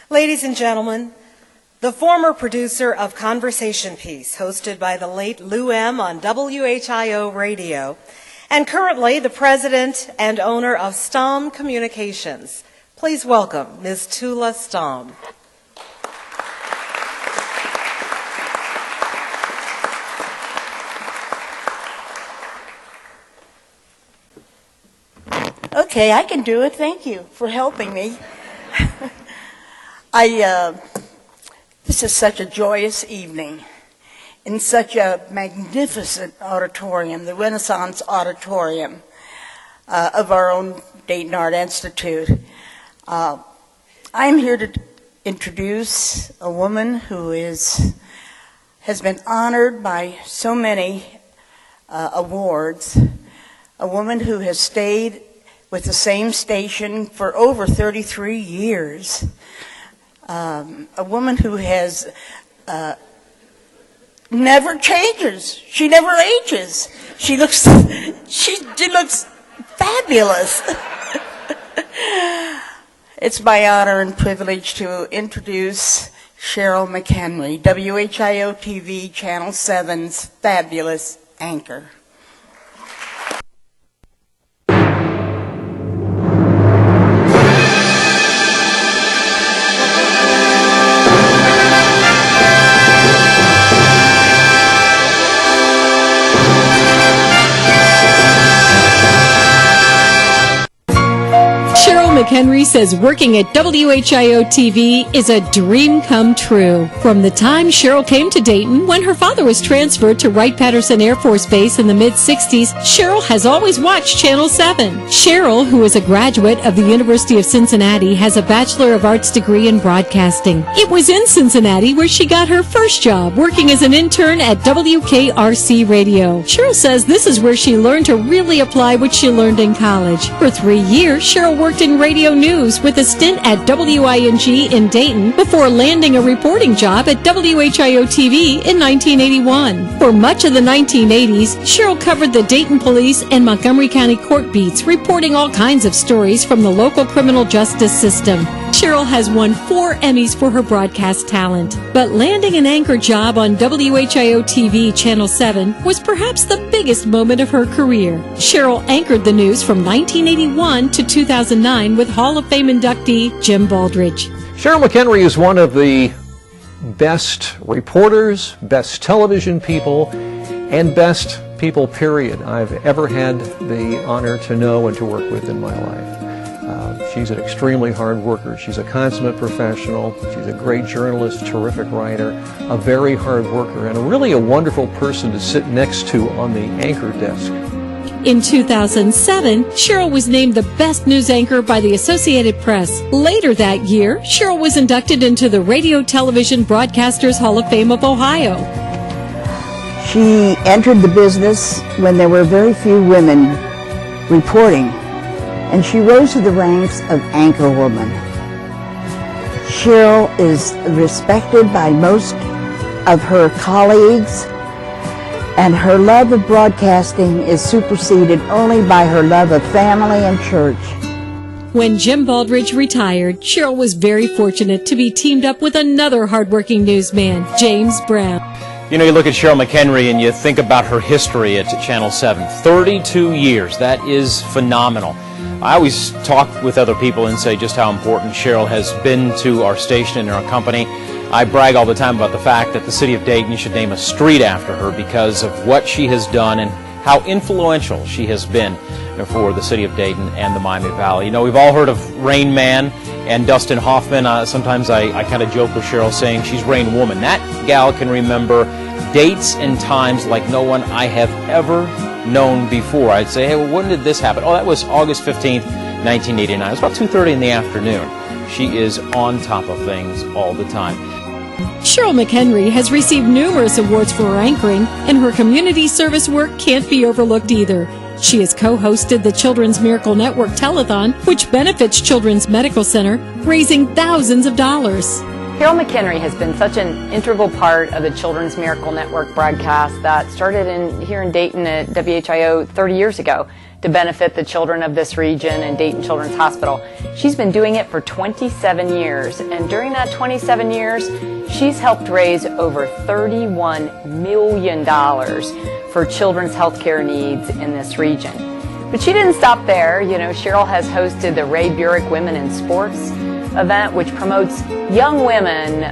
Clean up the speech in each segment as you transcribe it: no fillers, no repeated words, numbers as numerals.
Ladies and gentlemen, the former producer of Conversation Piece, hosted by the late Lou M. on WHIO Radio, and currently the president and owner of Stom Communications. Please welcome Ms. Tula Stom. Okay, I can do it. Thank you for helping me. This is such a joyous evening in such a magnificent auditorium, the Renaissance Auditorium of our own Dayton Art Institute. I'm here to introduce a woman who has been honored by so many awards, a woman who has stayed with the same station for over 33 years. A woman who has never changes. She never ages. She looks fabulous. It's my honor and privilege to introduce Cheryl McHenry, WHIO TV Channel 7's fabulous anchor. McHenry says working at WHIO TV is a dream come true. From the time Cheryl came to Dayton, when her father was transferred to Wright-Patterson Air Force Base in the mid-60s, Cheryl has always watched Channel 7. Cheryl, who is a graduate of the University of Cincinnati, has a Bachelor of Arts degree in broadcasting. It was in Cincinnati where she got her first job, working as an intern at WKRC Radio. Cheryl says this is where she learned to really apply what she learned in college. For 3 years, Cheryl worked in radio news with a stint at WING in Dayton before landing a reporting job at WHIO TV in 1981. For much of the 1980s, Cheryl covered the Dayton Police and Montgomery County court beats, reporting all kinds of stories from the local criminal justice system. Cheryl has won 4 Emmys for her broadcast talent, but landing an anchor job on WHIO TV Channel 7 was perhaps the biggest moment of her career. Cheryl anchored the news from 1981 to 2009 with Hall of Fame inductee Jim Baldridge. Cheryl McHenry is one of the best reporters, best television people, and best people, period, I've ever had the honor to know and to work with in my life. She's an extremely hard worker. She's a consummate professional. She's a great journalist, terrific writer, a very hard worker, and really a wonderful person to sit next to on the anchor desk. In 2007, Cheryl was named the best news anchor by the Associated Press. Later that year, Cheryl was inducted into the Radio Television Broadcasters Hall of Fame of Ohio. She entered the business when there were very few women reporting, and she rose to the ranks of anchorwoman. Cheryl is respected by most of her colleagues, and her love of broadcasting is superseded only by her love of family and church. When Jim Baldridge retired, Cheryl was very fortunate to be teamed up with another hardworking newsman, James Brown. You know, you look at Cheryl McHenry and you think about her history at Channel 7. 32 years. That is phenomenal. I always talk with other people and say just how important Cheryl has been to our station and our company. I brag all the time about the fact that the city of Dayton should name a street after her because of what she has done and how influential she has been for the city of Dayton and the Miami Valley. You know, we've all heard of Rain Man and Dustin Hoffman. Sometimes I kind of joke with Cheryl saying she's Rain Woman. That gal can remember dates and times like no one I have ever known before. I'd say, hey, well, when did this happen? Oh, that was August 15th, 1989. It was about 2:30 in the afternoon. She is on top of things all the time. Cheryl McHenry has received numerous awards for her anchoring, and her community service work can't be overlooked either. She has co-hosted the Children's Miracle Network Telethon, which benefits Children's Medical Center, raising thousands of dollars. Cheryl McHenry has been such an integral part of the Children's Miracle Network broadcast that started here in Dayton at WHIO 30 years ago to benefit the children of this region and Dayton Children's Hospital. She's been doing it for 27 years, and during that 27 years, she's helped raise over $31 million for children's health care needs in this region. But she didn't stop there. You know, Cheryl has hosted the Ray Burek Women in Sports event, which promotes young women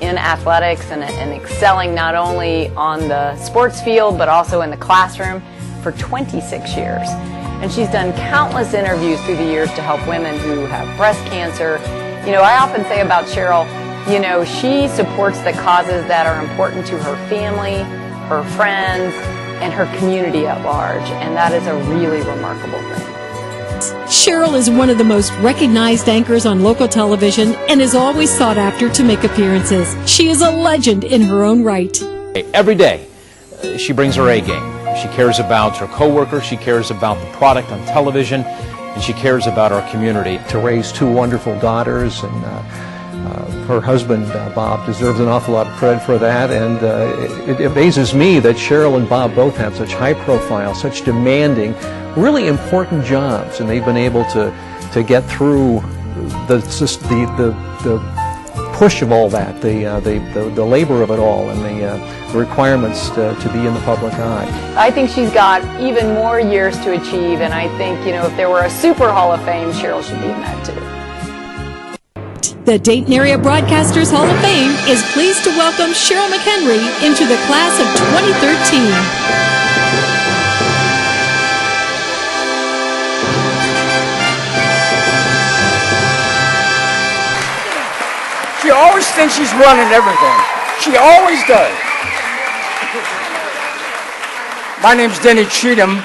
in athletics and excelling not only on the sports field but also in the classroom for 26 years. And she's done countless interviews through the years to help women who have breast cancer. You know, I often say about Cheryl, you know, she supports the causes that are important to her family, her friends, and her community at large, and that is a really remarkable thing. Cheryl is one of the most recognized anchors on local television and is always sought after to make appearances. She is a legend in her own right. Every day, she brings her A game. She cares about her coworkers, she cares about the product on television, and she cares about our community. To raise two wonderful daughters, and her husband, Bob, deserves an awful lot of credit for that, and it amazes me that Cheryl and Bob both have such high profile, such demanding, really important jobs, and they've been able to get through the push of all that, the labor of it all, and the requirements to be in the public eye. I think she's got even more years to achieve, and I think, you know, if there were a super Hall of Fame, Cheryl should be in that too. The Dayton Area Broadcasters Hall of Fame is pleased to welcome Cheryl McHenry into the class of 2013. She always thinks she's running everything. She always does. My name's Denny Cheatham.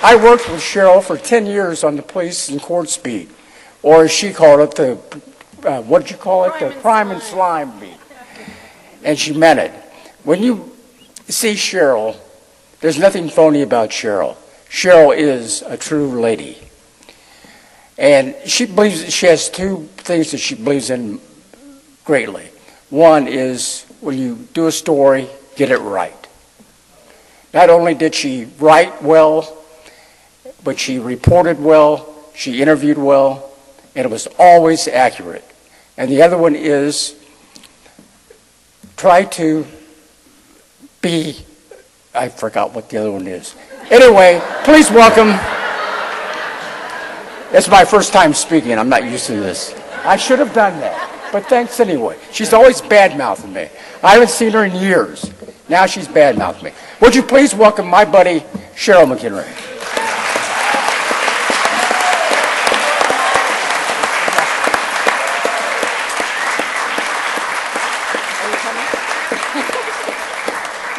I worked with Cheryl for 10 years on the police and court beat, or as she called it, the what did you call it? The crime and slime beat. And she meant it. When you see Cheryl, there's nothing phony about Cheryl. Cheryl is a true lady. And she believes, she has two things that she believes in greatly. One is when you do a story, get it right. Not only did she write well, but she reported well, she interviewed well, and it was always accurate. And the other one is try to be, I forgot what the other one is. Anyway, please welcome, it's my first time speaking, I'm not used to this. I should have done that, but thanks anyway. She's always bad-mouthing me. I haven't seen her in years. Now she's bad-mouthing me. Would you please welcome my buddy, Cheryl McHenry.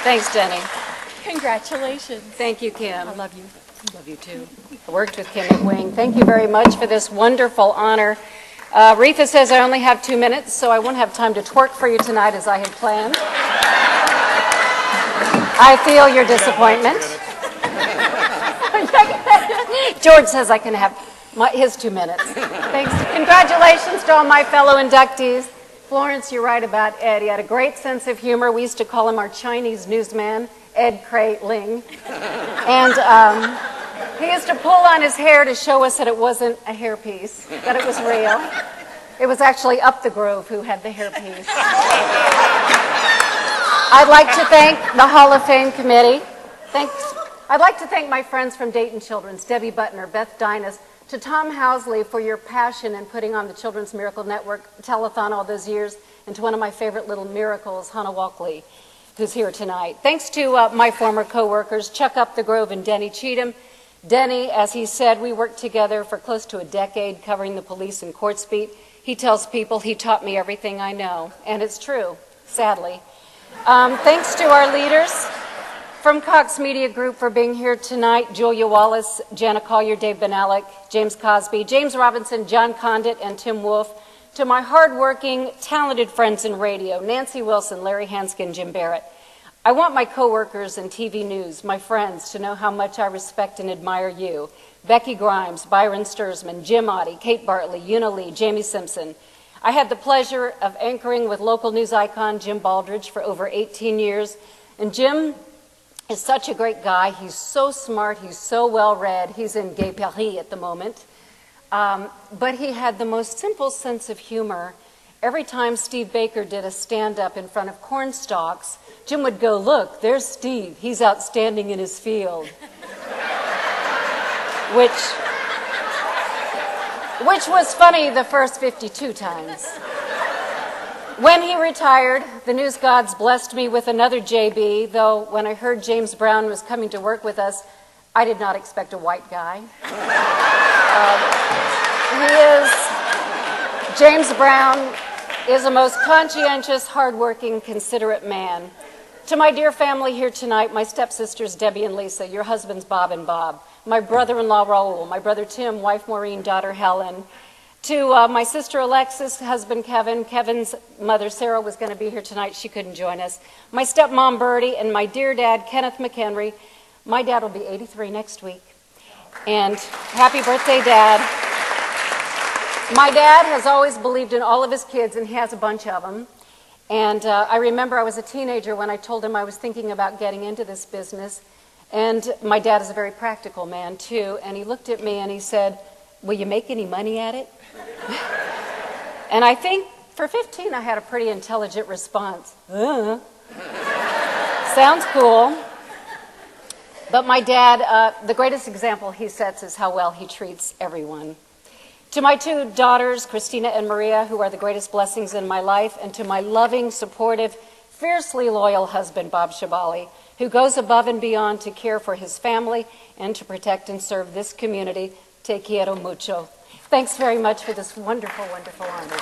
Thanks, Denny. Congratulations. Thank you, Kim. I love you. I love you, too. I worked with Kim at Wing. Thank you very much for this wonderful honor. Retha says I only have 2 minutes, so I won't have time to twerk for you tonight as I had planned. I feel your disappointment. George says I can have his 2 minutes. Thanks. Congratulations to all my fellow inductees. Florence, you're right about Ed. He had a great sense of humor. We used to call him our Chinese newsman, Ed Cray Ling. And he used to pull on his hair to show us that it wasn't a hairpiece, that it was real. It was actually Up the Grove who had the hairpiece. I'd like to thank the Hall of Fame committee. I'd like to thank my friends from Dayton Children's, Debbie Butner, Beth Dinas, to Tom Housley for your passion in putting on the Children's Miracle Network telethon all those years, and to one of my favorite little miracles, Hannah Walkley, who's here tonight. Thanks to my former co-workers, Chuck Up the Grove and Denny Cheatham. Denny, as he said, we worked together for close to a decade covering the police and courts beat. He tells people he taught me everything I know, and it's true, sadly. Thanks to our leaders from Cox Media Group for being here tonight, Julia Wallace, Jana Collier, Dave Benalek, James Cosby, James Robinson, John Condit, and Tim Wolf. To my hardworking, talented friends in radio, Nancy Wilson, Larry Hanskin, Jim Barrett. I want my coworkers in TV news, my friends, to know how much I respect and admire you. Becky Grimes, Byron Sturzman, Jim Oddie, Kate Bartley, Una Lee, Jamie Simpson. I had the pleasure of anchoring with local news icon Jim Baldridge for over 18 years. And Jim is such a great guy. He's so smart. He's so well-read. He's in Gay Paris at the moment. But he had the most simple sense of humor. Every time Steve Baker did a stand-up in front of corn stalks, Jim would go, "Look, there's Steve. He's outstanding in his field." Which was funny the first 52 times. When he retired, the news gods blessed me with another JB, though when I heard James Brown was coming to work with us, I did not expect a white guy. James Brown is a most conscientious, hardworking, considerate man. To my dear family here tonight, my stepsisters Debbie and Lisa, your husbands Bob and Bob, my brother-in-law Raul, my brother Tim, wife Maureen, daughter Helen, to my sister Alexis, husband Kevin, Kevin's mother Sarah was going to be here tonight, she couldn't join us, my stepmom Bertie, and my dear dad Kenneth McHenry. My dad will be 83 next week. And happy birthday, Dad. My dad has always believed in all of his kids, and he has a bunch of them. And I remember I was a teenager when I told him I was thinking about getting into this business. And my dad is a very practical man, too. And he looked at me and he said, "Will you make any money at it?" And I think for 15 I had a pretty intelligent response. Sounds cool. But my dad, the greatest example he sets is how well he treats everyone. To my two daughters, Christina and Maria, who are the greatest blessings in my life, and to my loving, supportive, fiercely loyal husband, Bob Shabali, who goes above and beyond to care for his family and to protect and serve this community, te quiero mucho. Thanks very much for this wonderful, wonderful honor.